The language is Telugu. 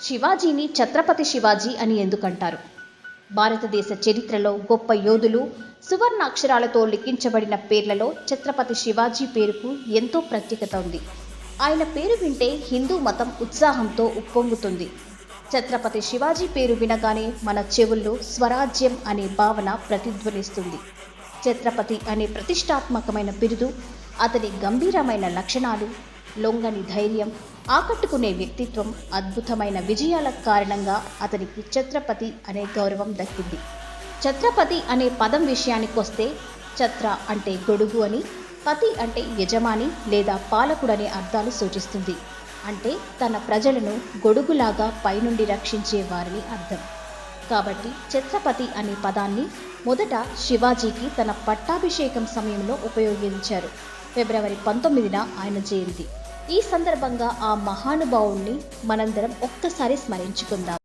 శివాజీని ఛత్రపతి శివాజీ అని ఎందుకంటారు? భారతదేశ చరిత్రలో గొప్ప యోధులు సువర్ణాక్షరాలతో లిఖించబడిన పేర్లలో ఛత్రపతి శివాజీ పేరుకు ఎంతో ప్రత్యేకత ఉంది. ఆయన పేరు వింటే హిందూ మతం ఉత్సాహంతో ఉప్పొంగుతుంది. ఛత్రపతి శివాజీ పేరు వినగానే మన చెవుల్లో స్వరాజ్యం అనే భావన ప్రతిధ్వనిస్తుంది. ఛత్రపతి అనే ప్రతిష్టాత్మకమైన బిరుదు, అతని గంభీరమైన లక్షణాలు, లొంగని ధైర్యం, ఆకట్టుకునే వ్యక్తిత్వం, అద్భుతమైన విజయాల కారణంగా అతనికి ఛత్రపతి అనే గౌరవం దక్కింది. ఛత్రపతి అనే పదం విషయానికొస్తే, ఛత్ర అంటే గొడుగు అని, పతి అంటే యజమాని లేదా పాలకుడనే అర్థాలు సూచిస్తుంది. అంటే తన ప్రజలను గొడుగులాగా పైనుండి రక్షించే వారిని అర్థం. కాబట్టి ఛత్రపతి అనే పదాన్ని మొదట శివాజీకి తన పట్టాభిషేకం సమయంలో ఉపయోగించారు. ఫిబ్రవరి 19న ఆయన జయంతి. ఈ సందర్భంగా ఆ మహానుభావుణ్ణి మనందరం ఒక్కసారి స్మరించుకుందాం.